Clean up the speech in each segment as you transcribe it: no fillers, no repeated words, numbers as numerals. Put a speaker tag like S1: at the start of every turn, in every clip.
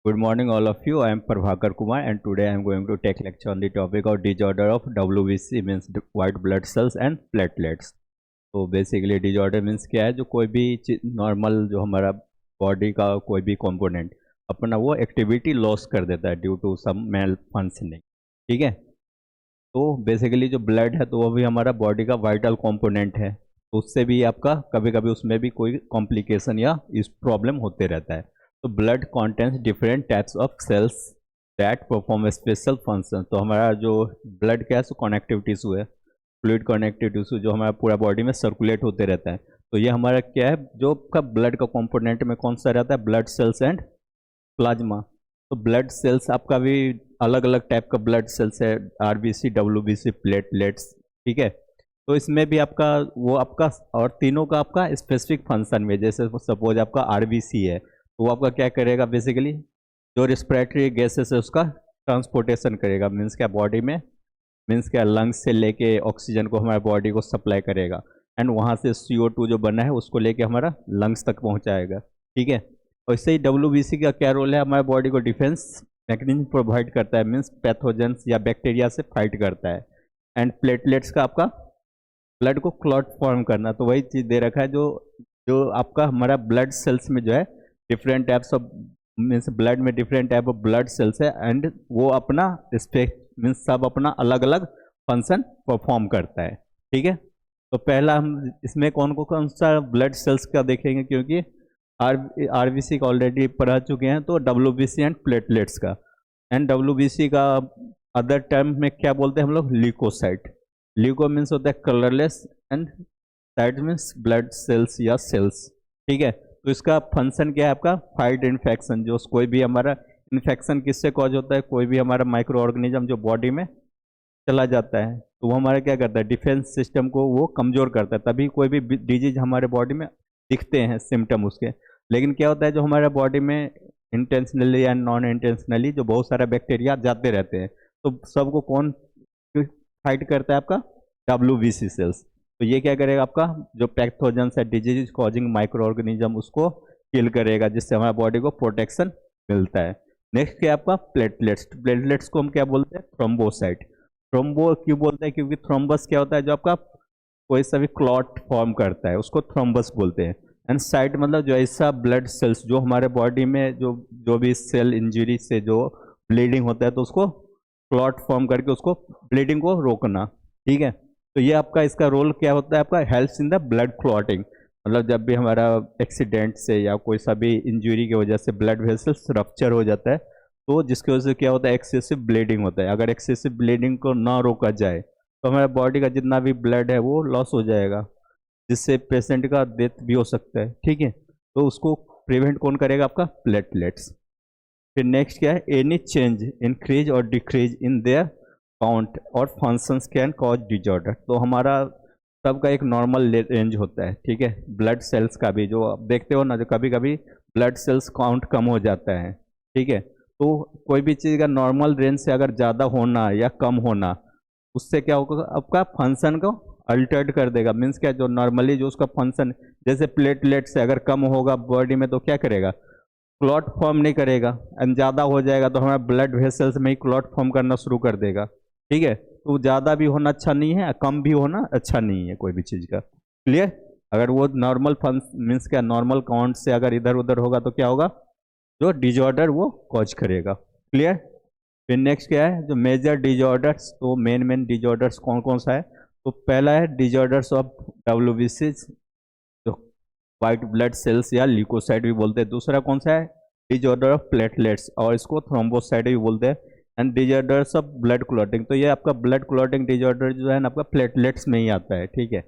S1: Good morning, all of you. I am Prabhakar Kumar, and today I am going to take lecture on the topic of disorder of WBC, means white blood cells and platelets. तो basically disorder means क्या है, जो कोई भी normal जो हमारा body का कोई भी कंपोनेंट अपना वो एक्टिविटी लॉस कर देता है due to some malfunctioning. ठीक है, तो बेसिकली जो ब्लड है तो वो भी हमारा बॉडी का वाइटल कंपोनेंट है, तो उससे भी आपका कभी कभी उसमें भी कोई कॉम्प्लिकेशन या इस प्रॉब्लम होते रहता है। तो blood contents different types of cells that perform special function. तो हमारा जो ब्लड क्या है कनेक्टिव टिश्यू है, फ्लूइड कनेक्टिव टिश्यू जो हमारा पूरा बॉडी में सर्कुलेट होते रहता है। तो ये हमारा क्या है, जो का ब्लड का कंपोनेंट में कौन सा रहता है, ब्लड सेल्स एंड प्लाज्मा। तो ब्लड सेल्स आपका भी अलग अलग टाइप का ब्लड सेल्स है, आरबीसी, डब्ल्यूबीसी, प्लेटलेट्स। ठीक है, तो इसमें भी आपका वो आपका और तीनों का आपका स्पेसिफिक फंक्शन में, जैसे सपोज आपका आरबीसी है तो वो आपका क्या करेगा, बेसिकली जो रिस्पिरेटरी गैसेस है उसका ट्रांसपोर्टेशन करेगा, मीन्स क्या बॉडी में, मीन्स क्या लंग्स से लेके ऑक्सीजन को हमारे बॉडी को सप्लाई करेगा, एंड वहाँ से CO2 जो बना है उसको लेके हमारा लंग्स तक पहुँचाएगा। ठीक है, और इससे ही WBC का क्या रोल है, हमारे बॉडी को डिफेंस मैकेनिज्म प्रोवाइड करता है, मीन्स पैथोजेंस या बैक्टीरिया से फाइट करता है। एंड प्लेटलेट्स का आपका ब्लड को क्लॉट फॉर्म करना, तो वही चीज़ दे रखा है जो जो आपका हमारा ब्लड सेल्स में जो है different types of, means blood में different type of blood cells है, एंड वो अपना मीन्स सब अपना अलग अलग फंक्शन परफॉर्म करता है। ठीक है, तो पहला हम इसमें कौन सा ब्लड सेल्स का देखेंगे, क्योंकि आरबीसी का ऑलरेडी पढ़ा चुके हैं, तो WBC एंड प्लेटलेट्स का। एंड WBC का अदर टर्म में क्या बोलते हैं हम लोग, ल्यूकोसाइट। ल्यूको मीन्स होता है colourless, and site means blood cells या सेल्स। ठीक है, तो इसका फंक्शन क्या है आपका, फाइट इन्फेक्शन। जो कोई भी हमारा इन्फेक्शन किससे कॉज होता है, कोई भी हमारा माइक्रो ऑर्गेनिज्म जो बॉडी में चला जाता है तो वो हमारा क्या करता है, डिफेंस सिस्टम को वो कमज़ोर करता है, तभी कोई भी डिजीज हमारे बॉडी में दिखते हैं सिम्टम उसके। लेकिन क्या होता है, जो हमारे बॉडी में इंटेंशनली एंड नॉन इंटेंशनली जो बहुत सारा बैक्टीरिया जाते रहते हैं, तो सबको कौन फाइट करता है, आपका WBC सेल्स। तो ये क्या करेगा, आपका जो पैथोजेंस है, डिजीज कॉजिंग माइक्रो ऑर्गेनिज्म, उसको किल करेगा, जिससे हमारे बॉडी को प्रोटेक्शन मिलता है। नेक्स्ट क्या आपका प्लेटलेट्स। प्लेटलेट्स को हम क्या बोलते हैं, थ्रोम्बोसाइट। थ्रोम्बो क्यों बोलते हैं, क्योंकि थ्रोम्बस क्या होता है, जो आपका कोई सा भी क्लॉट फॉर्म करता है उसको थ्रोम्बस बोलते हैं। एंड साइट मतलब जो ऐसा ब्लड सेल्स जो हमारे बॉडी में जो जो भी सेल इंजरी से जो ब्लीडिंग होता है तो उसको क्लॉट फॉर्म करके उसको ब्लीडिंग को रोकना। ठीक है, तो ये आपका इसका रोल क्या होता है, आपका helps in the blood clotting. मतलब जब भी हमारा एक्सीडेंट से या कोई सा भी इंजरी की वजह से ब्लड वेसल्स रप्चर हो जाता है, तो जिसकी वजह से क्या होता है, एक्सेसिव ब्लीडिंग होता है। अगर एक्सेसिव ब्लीडिंग को ना रोका जाए तो हमारे बॉडी का जितना भी ब्लड है वो लॉस हो जाएगा, जिससे पेशेंट का डेथ भी हो सकता है। ठीक है, तो उसको प्रिवेंट कौन करेगा, आपका प्लेटलेट्स। फिर नेक्स्ट क्या है, एनी चेंज इंक्रीज और डिक्रीज इन देयर काउंट और फंक्शंस कैन कॉज डिजॉर्डर। तो हमारा सबका एक नॉर्मल रेंज होता है। ठीक है, ब्लड सेल्स का भी जो आप देखते हो ना, जो कभी कभी ब्लड सेल्स काउंट कम हो जाता है। ठीक है, तो कोई भी चीज़ का नॉर्मल रेंज से अगर ज़्यादा होना या कम होना, उससे क्या होगा, आपका फंक्शन को अल्टर्ड कर देगा। मीन्स क्या, जो नॉर्मली जो उसका फंक्शन, जैसे प्लेटलेट से अगर कम होगा बॉडी में तो क्या करेगा, क्लॉट फॉर्म नहीं करेगा, एंड ज़्यादा हो जाएगा तो हमारा ब्लड वेसल्स में ही क्लॉट फॉर्म करना शुरू कर देगा। ठीक है, तो ज़्यादा भी होना अच्छा नहीं है, कम भी होना अच्छा नहीं है कोई भी चीज़ का। क्लियर, अगर वो नॉर्मल फंक्स मीन्स क्या, नॉर्मल काउंट से अगर इधर उधर होगा तो क्या होगा, जो डिजॉर्डर वो कॉज करेगा। क्लियर, फिर नेक्स्ट क्या है, जो मेजर डिजॉर्डर्स। तो मेन डिजॉर्डर्स कौन कौन सा है, तो पहला है डिजॉर्डर्स ऑफ WBC, जो वाइट ब्लड सेल्स या ल्यूकोसाइट भी बोलते हैं। दूसरा कौन सा है, डिजॉर्डर ऑफ प्लेटलेट्स, और इसको थ्रोम्बोसाइट भी बोलते हैं। And disorders of blood clotting, तो ये आपका ब्लड क्लॉटिंग डिजॉर्डर जो है ना, आपका प्लेटलेट्स में ही आता है। ठीक है,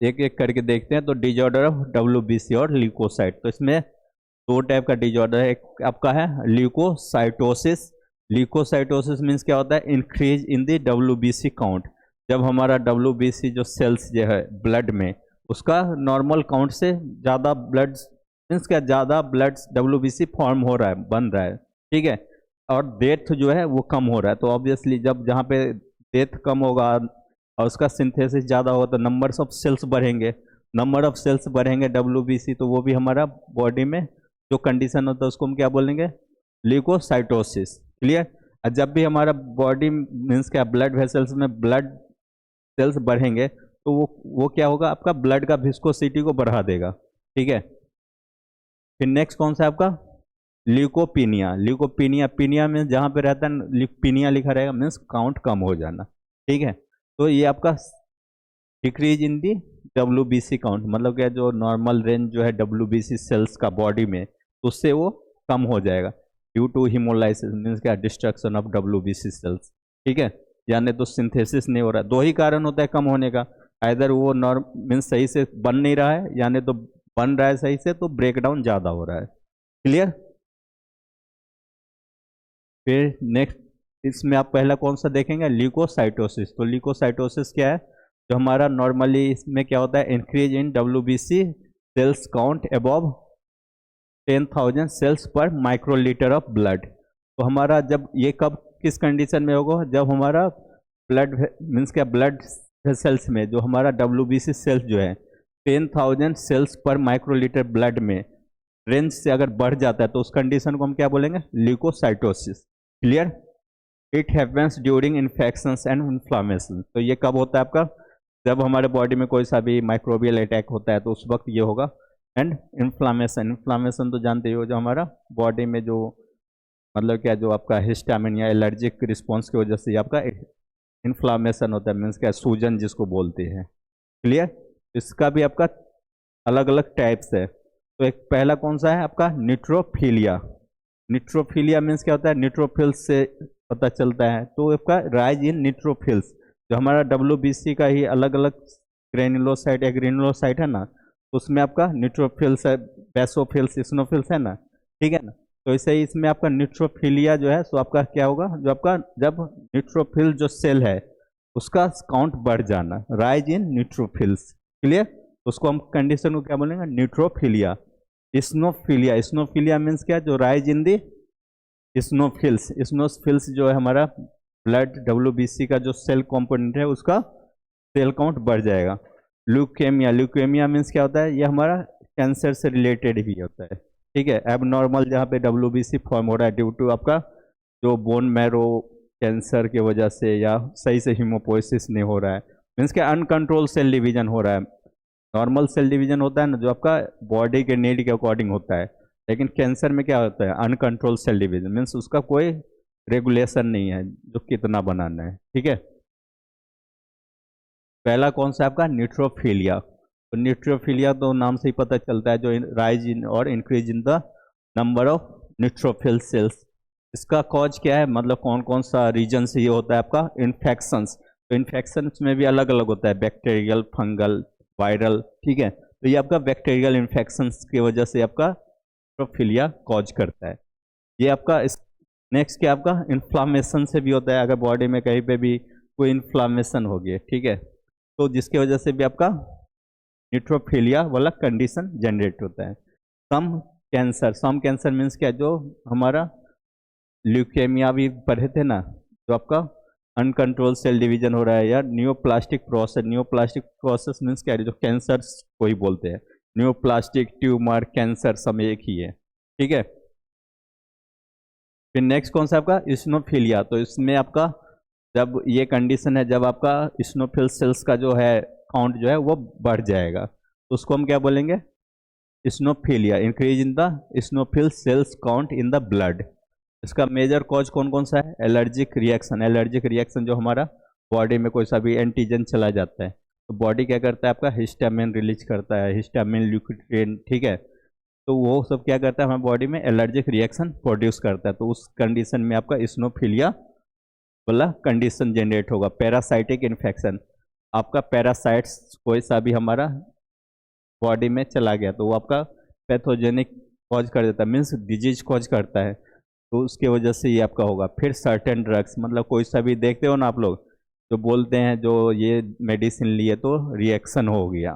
S1: एक एक करके देखते हैं। तो डिजॉर्डर ऑफ WBC और ल्यूकोसाइट, तो इसमें दो टाइप का डिजॉर्डर है। एक आपका है ल्यूकोसाइटोसिस। ल्यूकोसाइटोसिस मीन्स क्या होता है, increase in the WBC count. जब हमारा WBC जो सेल्स जो है ब्लड में, उसका नॉर्मल काउंट से ज़्यादा ब्लड, मीन्स क्या ज़्यादा ब्लड WBC फॉर्म हो रहा है, बन रहा है। ठीक है, और डेथ जो है वो कम हो रहा है। तो ऑब्वियसली जब जहाँ पे डेथ कम होगा और उसका सिंथेसिस ज़्यादा होगा तो नंबर्स ऑफ सेल्स बढ़ेंगे। नंबर ऑफ सेल्स बढ़ेंगे WBC, तो वो भी हमारा बॉडी में जो कंडीशन होता है उसको हम क्या बोलेंगे, ल्यूकोसाइटोसिस। क्लियर। जब भी हमारा बॉडी मीन्स क्या ब्लड वेसल्स में ब्लड सेल्स बढ़ेंगे तो वो क्या होगा, आपका ब्लड का विस्कोसिटी को बढ़ा देगा। ठीक है। फिर नेक्स्ट कौन सा है आपका, ल्यूकोपीनिया। ल्यूकोपीनिया, पीनिया में जहाँ पे रहता है पीनिया लिखा रहेगा, मीन्स काउंट कम हो जाना। ठीक है। तो ये आपका decrease in the WBC count, मतलब क्या जो नॉर्मल रेंज जो है WBC सेल्स का बॉडी में, उससे वो कम हो जाएगा ड्यू टू हीमोलाइसिस, मीन्स क्या डिस्ट्रक्शन ऑफ WBC सेल्स। ठीक है। यानी तो सिंथेसिस नहीं हो रहा, दो ही कारण होता है कम होने का, आइदर वो नॉर्म मीन्स सही से बन नहीं रहा है, यानी तो बन रहा है सही से तो ब्रेक डाउन ज़्यादा हो रहा है। क्लियर। फिर नेक्स्ट इसमें आप पहला कौन सा देखेंगे, ल्यूकोसाइटोसिस। तो ल्यूकोसाइटोसिस क्या है, जो हमारा नॉर्मली इसमें क्या होता है, increase in WBC cells count above 10,000 cells per microlitre of blood. तो हमारा जब ये कब किस कंडीशन में होगा, जब हमारा ब्लड मीन्स क्या ब्लड सेल्स में जो हमारा WBC सेल्स जो है 10,000 सेल्स पर माइक्रोलीटर ब्लड में रेंज से अगर बढ़ जाता है तो उस कंडीशन को हम क्या बोलेंगे, leukocytosis. Clear. It happens during infections and inflammation. तो ये कब होता है आपका, जब हमारे बॉडी में कोई सा भी माइक्रोबियल अटैक होता है तो उस वक्त ये होगा। एंड इन्फ्लामेशन, इन्फ्लामेशन तो जानते ही हो, जो हमारा बॉडी में जो मतलब क्या जो आपका हिस्टामिन या एलर्जिक रिस्पॉन्स की वजह से आपका इन्फ्लामेशन होता है, मीन्स क्या सूजन जिसको बोलते हैं। क्लियर। इसका भी आपका अलग अलग टाइप्स है। तो एक पहला कौन सा है आपका, न्यूट्रोफिलिया। न्यूट्रोफिलिया मीन्स क्या होता है, न्यूट्रोफिल्स से पता चलता है। तो आपका राइज इन न्यूट्रोफिल्स, जो हमारा WBC का ही अलग अलग ग्रेनुलोसाइट या ग्रेनुलोसाइट है ना, उसमें आपका न्यूट्रोफिल्स है, बेसोफिल्स, इस्नोफिल्स है ना। ठीक है ना। तो ऐसे ही इसमें आपका न्यूट्रोफिलिया जो है सो आपका क्या होगा, जो आपका जब न्यूट्रोफिल जो सेल है उसका काउंट बढ़ जाना, राइज इन न्यूट्रोफिल्स। क्लियर। उसको हम कंडीशन को क्या बोलेंगे, न्यूट्रोफिलिया। इस्नोफिलिया, इस्नोफिलिया मीन्स क्या, जो राइज इन दी इस्नोफिल्स। इस्नोफिल्स जो है हमारा ब्लड WBC का जो सेल कंपोनेंट है उसका सेल काउंट बढ़ जाएगा। ल्यूकेमिया, ल्यूकेमिया मीन्स क्या होता है, ये हमारा कैंसर से रिलेटेड भी होता है। ठीक है। एब नॉर्मल जहाँ पे WBC फॉर्म हो रहा है ड्यू टू आपका जो बोन मैरो कैंसर की वजह से, या सही से हीमोपोइसिस नहीं हो रहा है, मीन्स क्या अनकंट्रोल सेल डिवीजन हो रहा है। नॉर्मल सेल डिवीजन होता है ना जो आपका बॉडी के नीड के अकॉर्डिंग होता है, लेकिन कैंसर में क्या होता है, अनकंट्रोल सेल डिवीजन, मीन्स उसका कोई रेगुलेशन नहीं है जो कितना बनाना है। ठीक है। पहला कौन सा आपका, न्यूट्रोफिलिया। तो न्यूट्रोफिलिया तो नाम से ही पता चलता है, जो राइज इन और increase in the number of neutrophil cells. इसका कॉज क्या है, मतलब कौन कौन सा रीजन से ये होता है आपका, इन्फेक्शंस। तो इन्फेक्शंस में भी अलग अलग होता है, बैक्टीरियल, फंगल, वायरल। ठीक है। तो ये आपका बैक्टीरियल इन्फेक्शंस की वजह से आपका न्यूट्रोफिलिया कॉज करता है। ये आपका नेक्स्ट क्या आपका, इन्फ्लामेशन से भी होता है, अगर बॉडी में कहीं पे भी कोई इन्फ्लामेशन हो गई। ठीक है। तो जिसकी वजह से भी आपका न्यूट्रोफिलिया वाला कंडीशन जनरेट होता है। सम कैंसर मीन्स क्या, जो हमारा ल्यूकेमिया भी पढ़े थे ना, जो आपका अनकंट्रोल सेल डिवीजन हो रहा है, या neoplastic process. Neoplastic process means क्या है, जो कैंसर को ही बोलते हैं, न्यूप्लास्टिक, ट्यूमर, कैंसर सब एक ही है। ठीक है। फिर नेक्स्ट कौन सा आपका, इस्नोफिलिया। तो इसमें आपका जब ये कंडीशन है, जब आपका इस्नोफिल सेल्स का जो है काउंट जो है वो बढ़ जाएगा, तो उसको हम क्या बोलेंगे, eosinophilia, increase in the eosinophil cells count in the blood. इसका मेजर कॉज कौन कौन सा है, एलर्जिक रिएक्शन। एलर्जिक रिएक्शन जो हमारा बॉडी में कोई सा भी एंटीजन चला जाता है तो बॉडी क्या करता है, आपका हिस्टामिन रिलीज करता है, हिस्टामिन ल्यूकोट्रिएन। ठीक है। तो वो सब क्या करता है, हमारे बॉडी में एलर्जिक रिएक्शन प्रोड्यूस करता है। तो उस कंडीशन में आपका इस्नोफिलिया वाला कंडीशन जनरेट होगा। पैरासाइटिक इन्फेक्शन, आपका पैरासाइट्स कोई सा भी हमारा बॉडी में चला गया तो वो आपका पैथोजेनिक कॉज कर देता है, मीन्स डिजीज कॉज करता है, तो उसकी वजह से ये आपका होगा। फिर सर्टेन ड्रग्स, मतलब कोई सा भी देखते हो ना आप लोग, जो बोलते हैं जो ये मेडिसिन लिए तो रिएक्शन हो गया।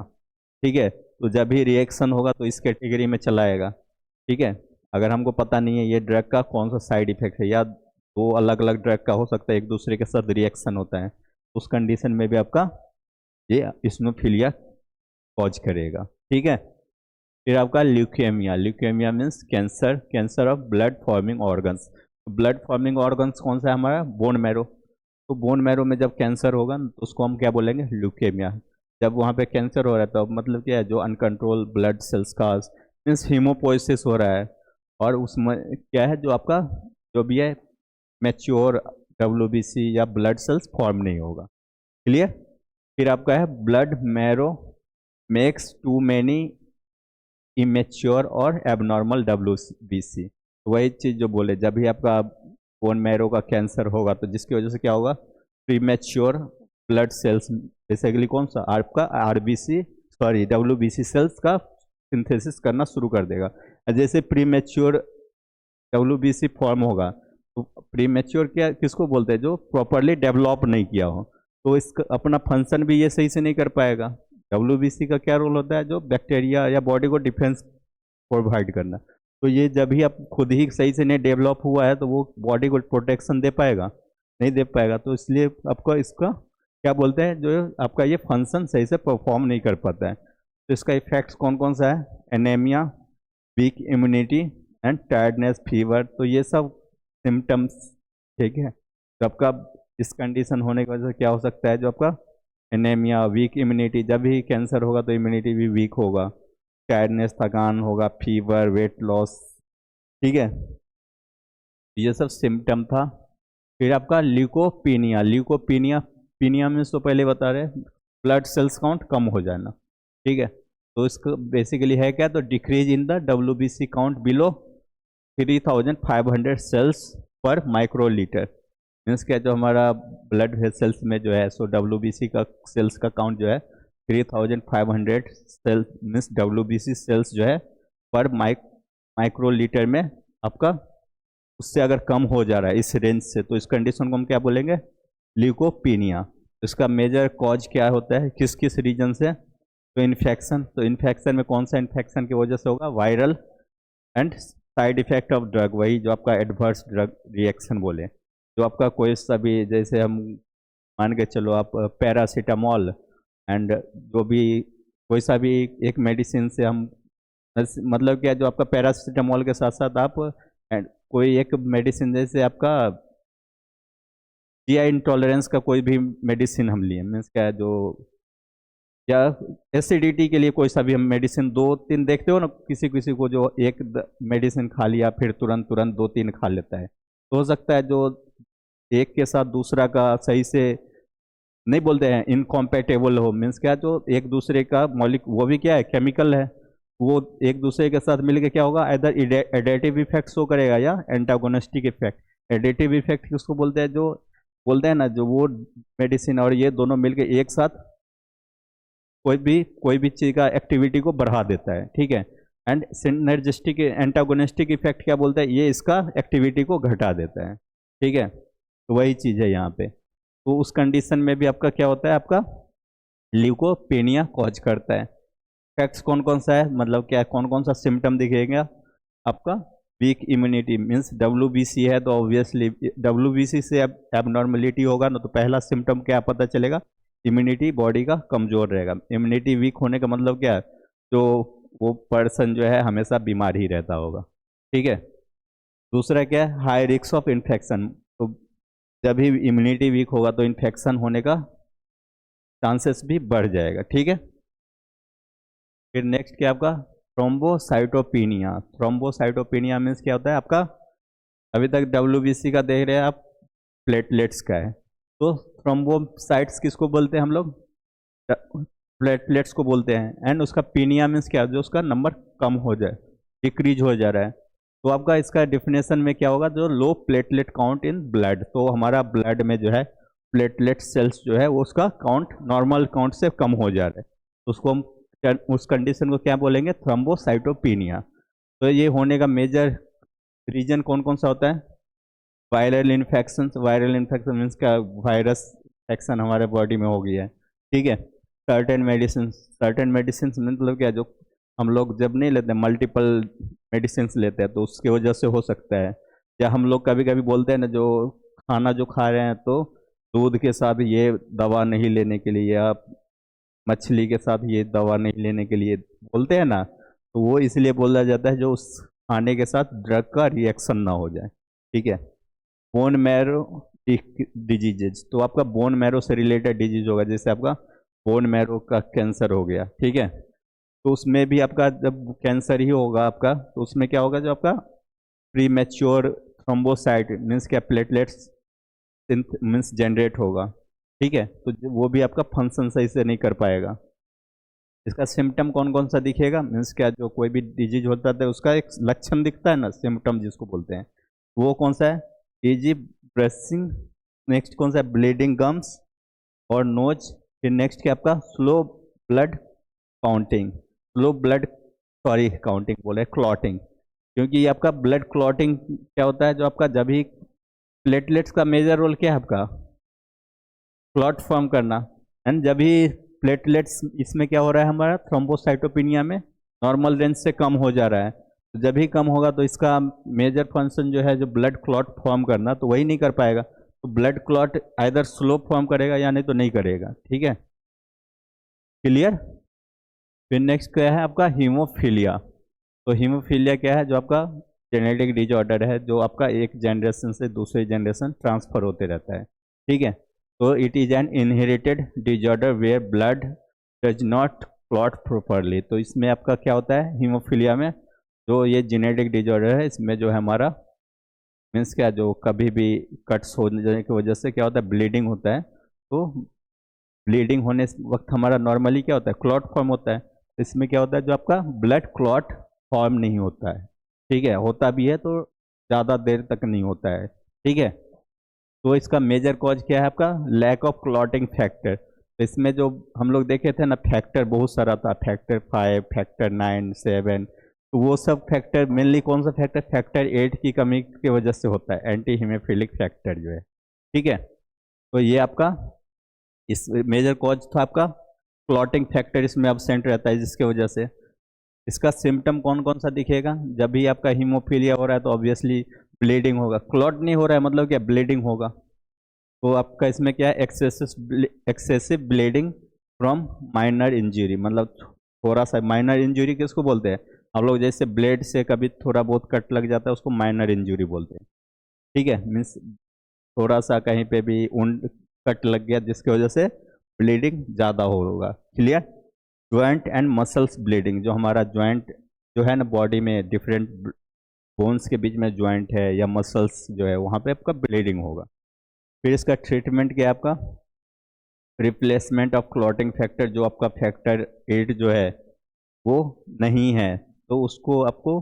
S1: ठीक है। तो जब भी रिएक्शन होगा तो इस कैटेगरी में चलाएगा। ठीक है। अगर हमको पता नहीं है ये ड्रग का कौन सा साइड इफेक्ट है, या दो अलग अलग ड्रग का हो सकता है एक दूसरे के साथ रिएक्शन होता है, उस कंडीशन में भी आपका ये इस्नोफिलिया कॉज करेगा। ठीक है। फिर आपका leukaemia, leukaemia means cancer, cancer of blood forming organs. Blood forming organs कौन सा है हमारा? Bone marrow. तो बोन मैरो में जब कैंसर होगा न, तो उसको हम क्या बोलेंगे? ल्यूकेमिया। जब वहाँ पे कैंसर हो रहा है तो मतलब क्या है, जो अनकंट्रोल ब्लड सेल्स का मीन्स हीमोपोइसिस हो रहा है, और उसमें क्या है, जो आपका जो भी है मैच्योर डब्ल्यूबीसी या ब्लड सेल्स फॉर्म नहीं होगा। क्लियर? फिर आपका है blood marrow makes too many immature और एबनॉर्मल डब्ल्यूबीसी। वही चीज़ जो बोले, जब भी आपका बोन मैरो का कैंसर होगा तो जिसकी वजह से क्या होगा? प्रीमेच्योर ब्लड सेल्स, बेसिकली कौन सा? आपका आरबीसी, सॉरी डब्ल्यूबीसी सेल्स का सिंथेसिस करना शुरू कर देगा। जैसे प्रीमेच्योर डब्ल्यूबीसी फॉर्म होगा, तो प्रीमेच्योर क्या किसको बोलते हैं? जो प्रॉपरली डेवलप नहीं किया हो, तो इसका अपना फंक्शन भी ये सही से नहीं कर पाएगा। डब्ल्यूबीसी का क्या रोल होता है? जो बैक्टीरिया या बॉडी को डिफेंस प्रोवाइड करना। तो ये जब ही आप खुद ही सही से नहीं डेवलप हुआ है तो वो बॉडी को प्रोटेक्शन दे पाएगा? नहीं दे पाएगा। तो इसलिए आपका इसका क्या बोलते हैं, जो आपका ये फंक्शन सही से परफॉर्म नहीं कर पाता है। तो इसका इफेक्ट्स कौन कौन सा है? Anaemia, weak immunity and tiredness, fever. तो ये सब सिम्टम्स, ठीक है। तो आपका इस कंडीशन होने की वजह से क्या हो सकता है? जो आपका एनेमिया, वीक इम्यूनिटी, जब भी कैंसर होगा तो इम्यूनिटी भी वीक होगा, टायर्डनेस थकान होगा, फीवर, वेट लॉस, ठीक है। ये सब सिम्टम था। फिर आपका ल्यूकोपीनिया, ल्यूकोपीनिया, पीनिया में तो पहले बता रहे ब्लड सेल्स काउंट कम हो जाना, ठीक है। तो इसको बेसिकली है क्या? तो decrease in the WBC count below 3500 cells per microlitre. Means क्या, जो हमारा ब्लड वेसल्स में जो है, सो डब्ल्यूबीसी का सेल्स का काउंट जो है 3500 सेल्स, मीन्स डब्ल्यूबीसी सेल्स जो है पर माइक्रोलीटर में आपका, उससे अगर कम हो जा रहा है इस रेंज से, तो इस कंडीशन को हम क्या बोलेंगे? ल्यूकोपीनिया। इसका मेजर कॉज क्या होता है, किस किस रीजन से? तो इन्फेक्शन। तो इन्फेक्शन में कौन सा इन्फेक्शन की वजह से होगा? Viral and side effect of drug, वही जो आपका एडवर्स ड्रग रिएक्शन बोले। जो आपका कोई सा भी, जैसे हम मान के चलो आप पैरासीटामॉल एंड जो भी कोई सा भी एक मेडिसिन से हम, मतलब क्या, जो आपका पैरासीटामॉल के साथ साथ आप कोई एक मेडिसिन, जैसे आपका जीआई इंटॉलरेंस का कोई भी मेडिसिन हम लिए, मीन्स क्या है, जो या एसिडिटी के लिए कोई सा भी हम मेडिसिन, दो तीन देखते हो ना, किसी किसी को जो एक मेडिसिन खा लिया फिर तुरंत तुरंत दो तीन खा लेता है। तो हो सकता है जो एक के साथ दूसरा का सही से नहीं बोलते हैं, इनकॉम्पेटेबल हो, मीन्स क्या, जो एक दूसरे का मौलिक वो भी क्या है, केमिकल है, वो एक दूसरे के साथ मिलकर क्या होगा, इधर एडेटिव इफेक्ट शो करेगा या एंटागोनिस्टिक इफेक्ट। एडेटिव इफेक्ट किसको बोलते हैं? जो बोलते हैं ना, जो वो मेडिसिन और ये दोनों मिलकर एक साथ कोई भी चीज़ का एक्टिविटी को बढ़ा देता है, ठीक है। एंड सिनर्जिस्टिक एंटागोनिस्टिक इफेक्ट क्या बोलता है? ये इसका एक्टिविटी को घटा देता है, ठीक है। तो वही चीज़ है यहाँ पे। तो उस कंडीशन में भी आपका क्या होता है? आपका ल्यूकोपेनिया कॉज करता है। फैक्ट्स कौन कौन सा है, मतलब क्या, कौन कौन सा सिम्टम दिखेगा आपका? वीक इम्यूनिटी, मीन्स डब्ल्यूबीसी है तो ऑब्वियसली डब्ल्यूबीसी से अब एबनॉर्मलिटी होगा ना, तो पहला सिम्टम क्या पता चलेगा? इम्यूनिटी बॉडी का कमजोर रहेगा। इम्यूनिटी वीक होने का मतलब क्या है? जो वो पर्सन जो है हमेशा बीमार ही रहता होगा, ठीक है। दूसरा क्या है? High risk of infection. तो जब भी इम्यूनिटी वीक होगा तो इन्फेक्शन होने का चांसेस भी बढ़ जाएगा, ठीक है। फिर नेक्स्ट क्या आपका? थ्रोम्बोसाइटोपिनिया। थ्रोम्बोसाइटोपिनिया मीन्स क्या होता है आपका? अभी तक डब्ल्यूबीसी का देख रहे हैं आप, प्लेटलेट्स का है। तो थ्रोम्बोसाइट्स किसको बोलते हैं हम लोग? प्लेटलेट्स को बोलते हैं। एंड उसका पीनिया मीन्स क्या? जो उसका नंबर कम हो जाए, डिक्रीज हो जा रहा है। तो आपका इसका डेफिनेशन में क्या होगा? जो low platelet count in blood. तो हमारा ब्लड में जो है प्लेटलेट सेल्स जो है वो उसका काउंट नॉर्मल काउंट से कम हो जा रहा है, तो उसको हम उस कंडीशन को क्या बोलेंगे? थ्रोम्बोसाइटोपिनिया। तो ये होने का मेजर रीजन कौन कौन सा होता है? Viral infection. Viral infection means क्या? वायरस इन्फेक्शन हमारे बॉडी में हो गया है, ठीक है। सर्टेन मेडिसिन मतलब क्या, जो हम लोग जब नहीं लेते, मल्टीपल मेडिसिन लेते हैं तो उसकी वजह से हो सकता है। या हम लोग कभी कभी बोलते हैं ना, जो खाना जो खा रहे हैं तो दूध के साथ ये दवा नहीं लेने के लिए, या मछली के साथ ये दवा नहीं लेने के लिए बोलते हैं ना, तो वो इसलिए बोला जाता है जो उस खाने के साथ ड्रग का रिएक्शन ना हो जाए। ठीक है। बोन मैरो डिजीजेज, तो आपका बोन मैरो से रिलेटेड डिजीज होगा, जैसे आपका बोन मैरो का कैंसर हो गया। ठीक है। तो उसमें भी आपका जब कैंसर ही होगा आपका, तो उसमें क्या होगा, जो आपका प्री मैच्योर थ्रोम्बोसाइट मीन्स क्या, प्लेटलेट्स मीन्स जनरेट होगा। ठीक है। तो वो भी आपका फंक्शन सही से नहीं कर पाएगा। इसका सिम्टम कौन कौन सा दिखेगा, मीन्स क्या, जो कोई भी डिजीज होता है उसका एक लक्षण दिखता है ना, सिम्टम जिसको बोलते हैं, वो कौन सा है, इजी ब्रेसिंग, नेक्स्ट कौन सा है, ब्लीडिंग गम्स और नोज, फिर नेक्स्ट क्या आपका slow blood counting, slow blood, sorry counting बोले, क्लॉटिंग, क्योंकि ये आपका ब्लड क्लॉटिंग क्या होता है, जो आपका जब भी प्लेटलेट्स का मेजर रोल क्या है आपका, क्लॉट फॉर्म करना। एंड जब भी प्लेटलेट्स इसमें क्या हो रहा है हमारा थ्रोम्बोसाइटोपिनिया में नॉर्मल रेंज से कम हो जा रहा है, तो जब भी कम होगा तो इसका मेजर फंक्शन जो है, जो ब्लड क्लॉट फॉर्म करना, तो वही नहीं कर पाएगा। तो blood clot either slow form करेगा या नहीं तो नहीं करेगा। ठीक है, क्लियर। फिर नेक्स्ट क्या है आपका हीमोफीलिया। तो हीमोफीलिया क्या है, जो आपका जेनेटिक डिजॉर्डर है, जो आपका एक जनरेशन से दूसरे जनरेशन ट्रांसफर होते रहता है। ठीक है। तो it is an inherited disorder where blood does not clot properly. तो इसमें आपका क्या होता है हीमोफीलिया में, जो ये जेनेटिक डिजॉर्डर है, इसमें जो है हमारा मीन्स क्या, जो कभी भी कट्स होने की वजह से क्या होता है, ब्लीडिंग होता है। तो ब्लीडिंग होने वक्त हमारा नॉर्मली क्या होता है, क्लॉट फॉर्म होता है। इसमें क्या होता है, जो आपका ब्लड क्लॉट फॉर्म नहीं होता है। ठीक है, होता भी है तो ज़्यादा देर तक नहीं होता है। ठीक है। तो इसका मेजर कॉज क्या है आपका, लैक ऑफ क्लॉटिंग फैक्टर। तो इसमें जो हम लोग देखे थे ना, फैक्टर बहुत सारा था, फैक्टर 5, फैक्टर 9, 7, तो वो सब फैक्टर मेनली कौन सा फैक्टर, फैक्टर 8 की कमी की वजह से होता है, एंटी हीमोफिलिक फैक्टर जो है। ठीक है। तो ये आपका इस मेजर कॉज था आपका, क्लॉटिंग फैक्टर इसमें absent रहता है, जिसके वजह से इसका सिम्टम कौन कौन सा दिखेगा, जब भी आपका हीमोफीलिया हो रहा है तो ऑब्वियसली ब्लीडिंग होगा। क्लॉट नहीं हो रहा है मतलब क्या, ब्लीडिंग होगा। तो आपका इसमें क्या है, excessive bleeding from minor injury, मतलब थोड़ा सा माइनर इंजरी किसको बोलते हैं हम लोग, जैसे ब्लेड से कभी थोड़ा बहुत कट लग जाता है उसको माइनर इंजरी बोलते हैं। ठीक है, मीन्स थोड़ा सा कहीं पे भी ऊन कट लग गया जिसकी वजह से ब्लीडिंग ज़्यादा होगा। Clear. Joint and muscles bleeding, जो हमारा ज्वाइंट जो है ना बॉडी में, डिफरेंट बोन्स के बीच में ज्वाइंट है या मसल्स जो है, वहाँ पे आपका ब्लीडिंग होगा। फिर इसका ट्रीटमेंट क्या है आपका, रिप्लेसमेंट ऑफ क्लॉटिंग फैक्टर, जो आपका फैक्टर 8 जो है वो नहीं है, तो उसको आपको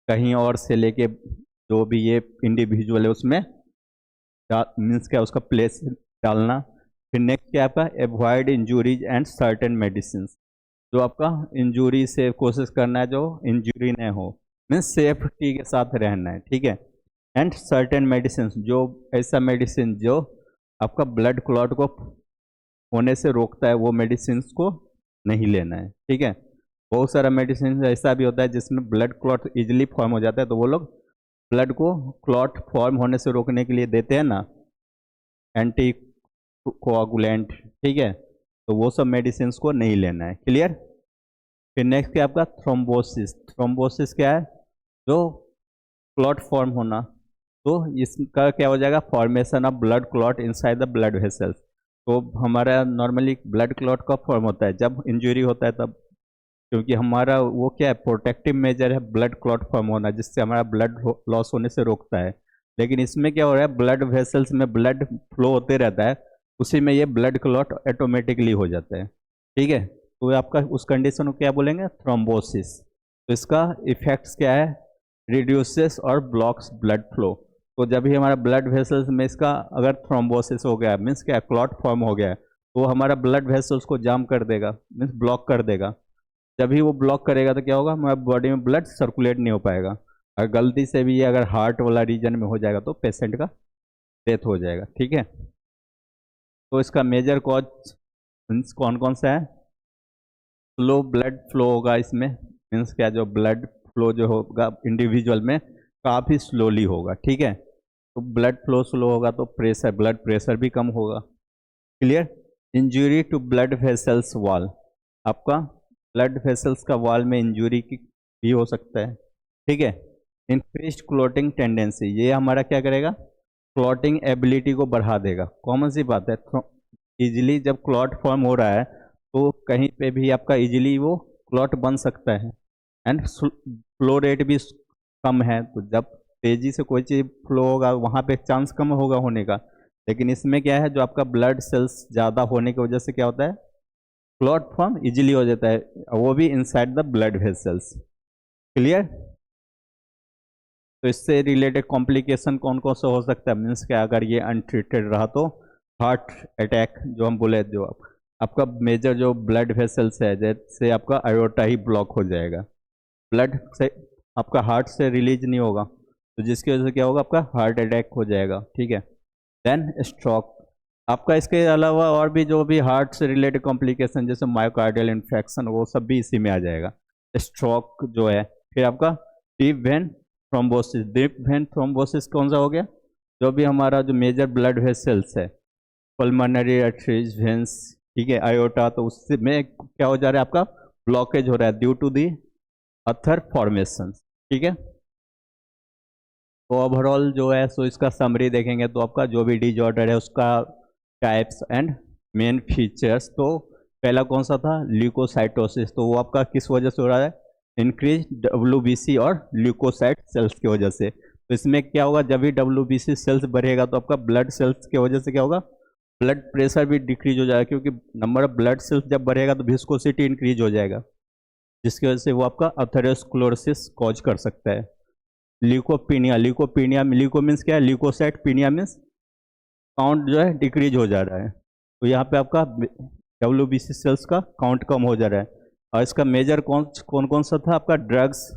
S1: कहीं और से लेके, जो भी ये इंडिविजुअल है उसमें मीन्स क्या, उसका प्लेस डालना। फिर नेक्स्ट क्या आपका, avoid injuries and certain medicine, जो आपका इंजरी से कोशिश करना है, जो इंजरी न हो, मीन्स सेफ्टी के साथ रहना है। ठीक है। एंड सर्टेन मेडिसिन, जो ऐसा मेडिसिन जो आपका ब्लड क्लॉट को होने से रोकता है, वो मेडिसिन को नहीं लेना है। ठीक है। बहुत सारा मेडिसिन ऐसा भी होता है जिसमें ब्लड क्लॉट इजिली फॉर्म हो जाता है, तो वो लोग ब्लड को क्लॉट फॉर्म होने से रोकने के लिए देते हैं ना, एंटी कोआगुलेंट। ठीक है। तो वो सब मेडिसिन को नहीं लेना है। क्लियर। फिर नेक्स्ट क्या आपका, थ्रोम्बोसिस। थ्रोम्बोसिस क्या है, जो क्लॉट फॉर्म होना, तो इसका क्या हो जाएगा, formation of blood clot inside the blood vessels. तो हमारा नॉर्मली ब्लड क्लॉट कब फॉर्म होता है, जब इंजरी होता है तब, क्योंकि हमारा वो क्या है, प्रोटेक्टिव मेजर है ब्लड क्लॉट फॉर्म होना, जिससे हमारा ब्लड लॉस होने से रोकता है। लेकिन इसमें क्या हो रहा है, ब्लड वेसल्स में ब्लड फ्लो होते रहता है, उसी में ये ब्लड क्लॉट ऑटोमेटिकली हो जाता है। ठीक है। तो आपका उस कंडीशन को क्या बोलेंगे, थ्रोम्बोसिस। तो इसका इफेक्ट्स क्या है, रिड्यूसेस और ब्लॉक्स ब्लड फ्लो। तो जब भी हमारा ब्लड वेसल्स में इसका अगर थ्रोम्बोसिस हो गया, मीन्स क्या, क्लॉट फॉर्म हो गया, तो हमारा ब्लड वेसल्स को जाम कर देगा, मीन्स ब्लॉक कर देगा। जब भी वो ब्लॉक करेगा तो क्या होगा, हमारे बॉडी में ब्लड सर्कुलेट नहीं हो पाएगा, और गलती से भी ये अगर हार्ट वाला रीजन में हो जाएगा तो पेशेंट का डेथ हो जाएगा। ठीक है। तो इसका मेजर कॉज मीन्स कौन कौन सा है, स्लो ब्लड फ्लो होगा इसमें, मीन्स क्या, जो ब्लड फ्लो जो होगा इंडिविजुअल में काफ़ी स्लोली होगा। ठीक है। तो ब्लड फ्लो स्लो होगा तो प्रेशर, ब्लड प्रेशर भी कम होगा। Clear. Injury to blood vessels wall, आपका ब्लड वेसल्स का वॉल में इंजरी की भी हो सकता है, ठीक है। इंक्रीज्ड क्लॉटिंग टेंडेंसी, ये हमारा क्या करेगा, क्लॉटिंग एबिलिटी को बढ़ा देगा। कॉमन सी बात है, इजीली जब क्लॉट फॉर्म हो रहा है तो कहीं पे भी आपका इजीली वो क्लॉट बन सकता है, एंड फ्लो रेट भी कम है, तो जब तेजी से कोई चीज़ फ्लो होगा वहाँ पे चांस कम होगा होने का। लेकिन इसमें क्या है, जो आपका ब्लड सेल्स ज़्यादा होने की वजह से क्या होता है, क्लॉट फॉर्म इजीली हो जाता है, वो भी inside the blood vessels. Clear. तो इससे रिलेटेड कॉम्प्लिकेशन कौन कौन सा हो सकता है, मीन्स क्या, अगर ये अनट्रीटेड रहा तो हार्ट अटैक, जो हम बोले, जो आपका मेजर जो ब्लड वेसल्स है, जैसे आपका आयोटा ही ब्लॉक हो जाएगा, ब्लड से आपका हार्ट से रिलीज नहीं होगा, तो जिसकी वजह से क्या होगा, आपका हार्ट अटैक हो जाएगा, ठीक है। देन स्ट्रोक, आपका इसके अलावा और भी जो भी हार्ट से रिलेटेड कॉम्प्लिकेशन जैसे मायोकार्डियल इन्फेक्शन, वो सब भी इसी में आ जाएगा, स्ट्रोक जो है। फिर आपका deep vein thrombosis, deep vein thrombosis कौन सा हो गया, जो भी हमारा जो मेजर ब्लड वेसल्स है, पल्मोनरी आर्टरीज, वेंस, ठीक है, आयोटा, तो उससे में क्या हो जा रहा है, आपका ब्लॉकेज हो रहा है due to the other formation, ठीक है। तो ओवरऑल जो है सो इसका समरी देखेंगे तो आपका जो भी डिजऑर्डर है उसका टाइप्स एंड मेन फीचर्स, तो पहला कौन सा था, ल्यूकोसाइटोसिस, तो वो आपका किस वजह से हो रहा है, इंक्रीज डब्ल्यूबीसी और ल्यूकोसाइट सेल्स की वजह से। तो इसमें क्या होगा, जब भी डब्ल्यूबीसी सेल्स बढ़ेगा तो आपका ब्लड सेल्स की वजह से क्या होगा, ब्लड प्रेशर भी डिक्रीज हो जाएगा, क्योंकि नंबर ऑफ ब्लड सेल्स जब बढ़ेगा तो विस्कोसिटी इंक्रीज हो जाएगा, जिसकी वजह से वो आपका अथेरोस्क्लेरोसिस कॉज कर सकता है। ल्यूकोपीनिया, ल्यूकोपीनिया, ल्यूको मीन्स क्या है, ल्यूकोसाइट, पीनिया मीन्स काउंट जो है डिक्रीज हो जा रहा है, तो यहाँ पे आपका डब्ल्यूबीसी सेल्स का काउंट कम हो जा रहा है। और इसका मेजर कौन कौन सा था, आपका ड्रग्स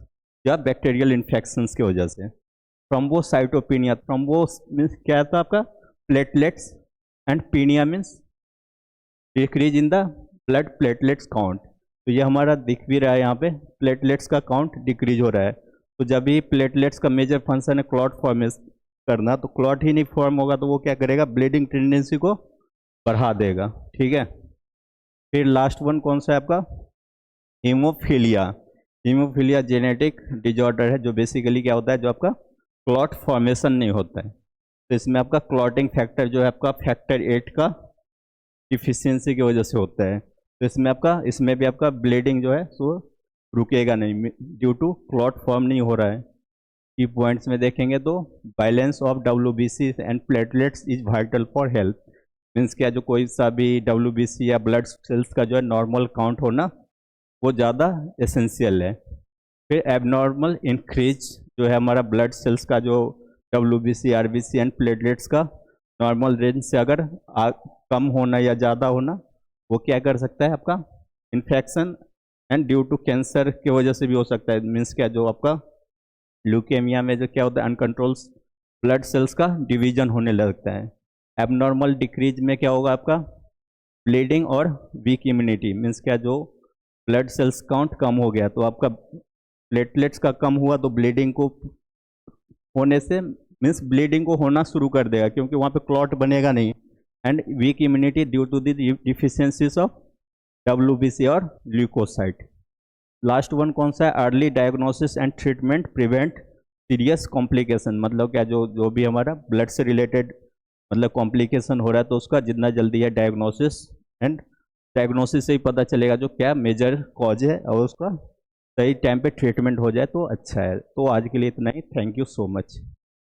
S1: या बैक्टीरियल इन्फेक्शंस की वजह से। थ्रोम्बोसाइटोपिनिया, थ्रोम्बोस मीन्स क्या था आपका, platelets, and penia means decrease in the blood platelets count, तो ये हमारा दिख भी रहा है यहाँ पे, प्लेटलेट्स का काउंट डिक्रीज हो रहा है। तो जब भी प्लेटलेट्स का मेजर फंक्शन है क्लॉट फॉर्मेशन करना, तो क्लॉट ही नहीं फॉर्म होगा तो वो क्या करेगा, ब्लीडिंग टेंडेंसी को बढ़ा देगा, ठीक है। फिर लास्ट वन कौन सा है आपका, हीमोफीलिया। हीमोफीलिया जेनेटिक डिजॉर्डर है, जो बेसिकली क्या होता है, जो आपका क्लॉट फॉर्मेशन नहीं होता है, तो इसमें आपका क्लॉटिंग फैक्टर जो है आपका फैक्टर 8 का डिफिशियंसी की वजह से होता है, तो इसमें भी आपका ब्लीडिंग जो है सो रुकेगा नहीं, ड्यू टू क्लॉट फॉर्म नहीं हो रहा है। की पॉइंट्स में देखेंगे तो balance of WBC and platelets is vital for health, means क्या, जो कोई सा भी डब्ल्यूबीसी या ब्लड सेल्स का जो है नॉर्मल काउंट होना वो ज़्यादा एसेंशियल है। फिर एबनॉर्मल इंक्रीज जो है हमारा ब्लड सेल्स का, जो डब्ल्यूबीसी, आरबीसी एंड प्लेटलेट्स का नॉर्मल रेंज से अगर कम होना या ज़्यादा होना, वो क्या कर सकता है, आपका infection and due to cancer की वजह से भी हो सकता है। मीन्स क्या, जो आपका ल्यूकेमिया में जो क्या होता है, अनकंट्रोल ब्लड सेल्स का डिवीजन होने लगता है। एबनॉर्मल डिक्रीज में क्या होगा, आपका ब्लीडिंग और वीक इम्यूनिटी, मीन्स क्या, जो ब्लड सेल्स काउंट कम हो गया तो आपका प्लेटलेट्स का कम हुआ तो ब्लीडिंग को होने से, मीन्स ब्लीडिंग को होना शुरू कर देगा, क्योंकि वहाँ पे क्लॉट बनेगा नहीं, and weak immunity due to the deficiencies of WBC और ल्यूकोसाइट। लास्ट वन कौन सा है, early diagnosis and treatment prevent serious complication, मतलब क्या, जो भी हमारा ब्लड से रिलेटेड मतलब कॉम्प्लिकेशन हो रहा है तो उसका जितना जल्दी है डायग्नोसिस, एंड डायग्नोसिस से ही पता चलेगा जो क्या मेजर कॉज है, और उसका सही टाइम पे ट्रीटमेंट हो जाए तो अच्छा है। तो आज के लिए इतना ही, थैंक यू सो मच।